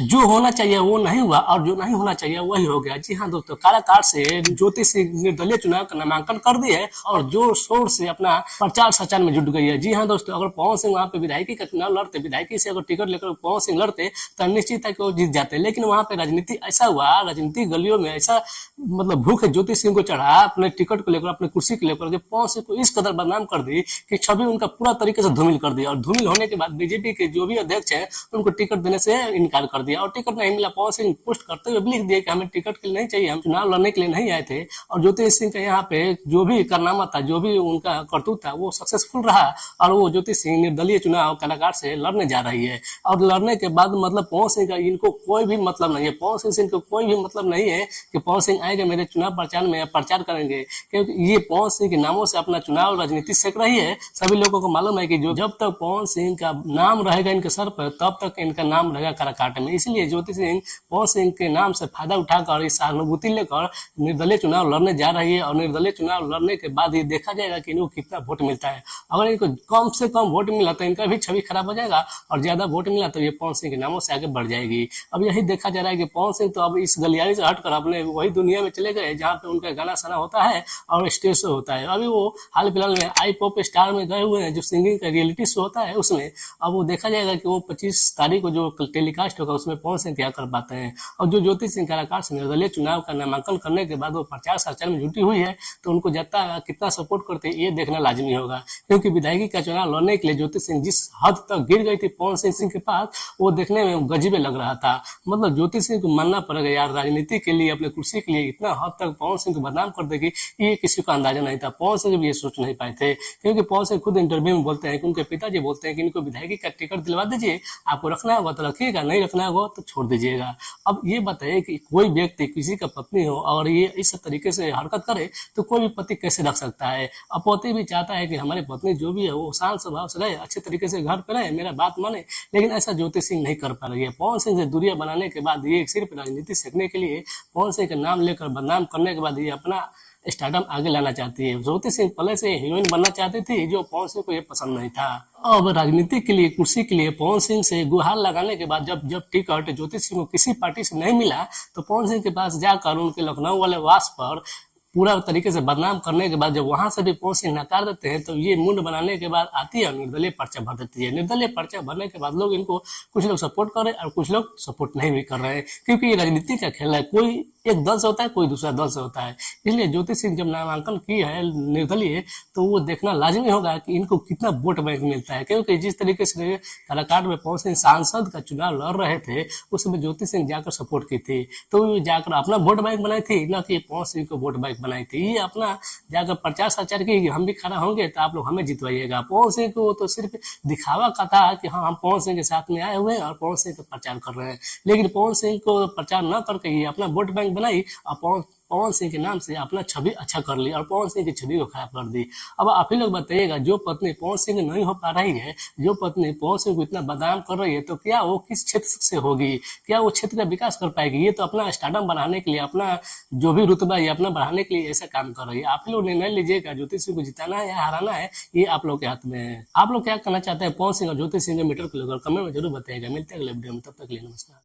जो होना चाहिए वो नहीं हुआ और जो नहीं होना चाहिए वही हो गया। जी हाँ दोस्तों, काराकाट से ज्योति सिंह निर्दलीय चुनाव का नामांकन कर दी है और जोर शोर से अपना प्रचार प्रचार में जुट गई है। जी हाँ दोस्तों, अगर पवन सिंह वहाँ पे विधायकी का चुनाव लड़ते, विधायकी से अगर टिकट लेकर पवन सिंह लड़ते तो निश्चित है कि वो जीत जाते, लेकिन वहाँ पे राजनीति ऐसा हुआ, राजनीति गलियों में ऐसा मतलब भूख ज्योति सिंह को चढ़ा अपने टिकट को लेकर, अपने कुर्सी को लेकर, पवन सिंह को इस कदर बदनाम कर दी कि छवि उनका पूरा तरीके से धूमिल कर दिया। और धूमिल होने के बाद बीजेपी के जो भी अध्यक्ष हैं उनको टिकट देने से इनकार कर दिया और टिकट नहीं मिला। पवन सिंह पोस्ट करते हुए लिख दिया कि हमें टिकट के लिए नहीं चाहिए, हम चुनाव लड़ने के लिए नहीं आए थे। और ज्योति सिंह का यहाँ पे जो भी कारनामा था, जो भी उनका करतूत था, वो सक्सेसफुल रहा और वो ज्योति सिंह निर्दलीय चुनाव काराकाट से लड़ने जा रही है। और लड़ने के बाद मतलब पवन सिंह का इनको कोई भी मतलब नहीं है, पवन सिंह से इनको कोई भी मतलब नहीं है कि पवन सिंह आएंगे मेरे चुनाव प्रचार में प्रचार करेंगे, क्योंकि ये पवन सिंह के नामों से अपना चुनाव राजनीति सेक रही है। सभी लोगों को मालूम है कि जो जब तक पवन सिंह का नाम रहेगा इनके सर पर तब तक इनका नाम रहेगा काराकाट में। इसलिए ज्योति सिंह पवन सिंह के नाम से फायदा उठाकर इस सहानुभूति लेकर निर्दलीय चुनाव लड़ने जा रही है। और निर्दलीय चुनाव लड़ने के बाद ये देखा जाएगा कि इनको कितना वोट मिलता है। अगर इनको कम से कम वोट मिला तो इनका भी छवि खराब हो जाएगा और ज्यादा वोट मिला तो ये पवन सिंह के नामों से आगे बढ़ जाएगी। अब यही देखा जा रहा है कि पवन सिंह तो अब इस गलियारी से हटकर अपने वही दुनिया में चले गए जहाँ पे उनका गाना साना होता है और स्टेज शो होता है। अभी वो हाल फिलहाल में आई पॉप स्टार में गए हुए हैं, जो सिंगिंग का रियलिटी शो होता है उसमें। अब वो देखा जाएगा कि वो 25 तारीख को जो टेलीकास्ट होगा उसमें पवन सिंह क्या कर पाते हैं। और जो ज्योति सिंह काराकाट से निर्दलीय चुनाव का नामांकन करने के बाद वो प्रचार प्रचार में जुटी हुई है, तो उनको जनता कितना सपोर्ट करते ये देखना लाजमी होगा। क्योंकि विधायकी का चुनाव लड़ने के लिए ज्योति सिंह जिस हद तक गिर गई थी पवन सिंह के पास, वो देखने में गजीबे लग रहा था। मतलब ज्योति सिंह को मानना पड़ेगा यार, राजनीति के लिए, अपने कुर्सी के लिए इतना हद तक पवन सिंह को बदनाम कर देगी ये किसी को अंदाजा नहीं था। पवन सिंह भी ये सोच नहीं पाए थे, क्योंकि पवन सिंह खुद इंटरव्यू में बोलते हैं कि उनके पिताजी बोलते हैं कि इनको विधायकी का टिकट दिलवा दीजिए, आपको रखना होगा तो रखिएगा, नहीं रखना होगा तो छोड़ दीजिएगा। अब ये बताइए कि कोई व्यक्ति किसी का पत्नी हो और ये इस तरीके से हरकत करे तो कोई भी पति कैसे रख सकता है। अब पति भी चाहता है कि हमारी पत्नी जो भी है वो शांत स्वभाव से रहे, अच्छे तरीके से घर पे रहे, मेरा बात माने, लेकिन ऐसा ज्योति सिंह नहीं कर पा रही है। पवन सिंह से दूरियां बनाने के बाद ये सिर्फ राजनीति सीखने के लिए, पवन सिंह का नाम लेकर बदनाम करने के बाद ये अपना स्टार्टअप आगे लाना चाहती है। ज्योति सिंह पहले से हीरोइन बनना चाहती थी, जो पवन सिंह को ये पसंद नहीं था। अब राजनीति के लिए, कुर्सी के लिए पवन सिंह से गुहार लगाने के बाद जब जब टिकट ज्योति सिंह को किसी पार्टी से नहीं मिला तो पवन सिंह के पास जाकर उनके लखनऊ वाले वास पर पूरा तरीके से बदनाम करने के बाद जब वहां से भी पवन सिंह नकार देते हैं तो ये मुंड बनाने के बाद आती है और निर्दलीय पर्चा भर देती है। निर्दलीय पर्चा भरने के बाद लोग इनको, कुछ लोग सपोर्ट कर रहे हैं और कुछ लोग सपोर्ट नहीं भी कर रहे हैं, क्योंकि ये राजनीति का खेल है। कोई एक दल से होता है, कोई दूसरा दल से होता है। इसलिए ज्योति सिंह जब नामांकन की है निर्दलीय, तो वो देखना लाजमी होगा कि इनको कितना वोट बैंक मिलता है। क्योंकि जिस तरीके से काराकाट में पवन सिंह सांसद का चुनाव लड़ रहे थे उस समय ज्योति सिंह जाकर सपोर्ट की थी, तो जाकर अपना वोट बैंक बनाई थी, न कि पवन सिंह को वोट बैंक बनाई थी। ये अपना जाकर प्रचार प्रचार की हम भी खड़ा होंगे तो आप लोग हमें जितवाइएगा। पवन सिंह को तो सिर्फ दिखावा का था कि हाँ हम पवन सिंह के साथ में आए हुए हैं और पवन सिंह का प्रचार कर रहे हैं, लेकिन पवन सिंह को प्रचार न करके ये अपना वोट बैंक बनाई और पवन सिंह के नाम से अपना छवि अच्छा कर ली और पवन सिंह की छवि को खराब कर दी। अब आप ही लोग बताइएगा, जो पत्नी पवन सिंह नहीं हो पा रही है, जो पत्नी पवन सिंह को इतना बदनाम कर रही है, तो क्या वो किस क्षेत्र से होगी? क्या वो क्षेत्र का विकास कर पाएगी? ये तो अपना स्टार्टअप बढ़ाने के लिए, अपना जो भी रुतबा ये अपना बढ़ाने के लिए ऐसा काम कर रही है। आप लोग निर्णय लीजिएगा, ज्योति सिंह को जिताना है या हराना है, ये आप लोग के हाथ में है। आप लोग क्या करना चाहते हैं पवन सिंह और ज्योति सिंह के मीटर को लेकर कमेंट में जरूर बताइएगा। मिलते हैं अगले वीडियो में, तब तक के लिए नमस्कार।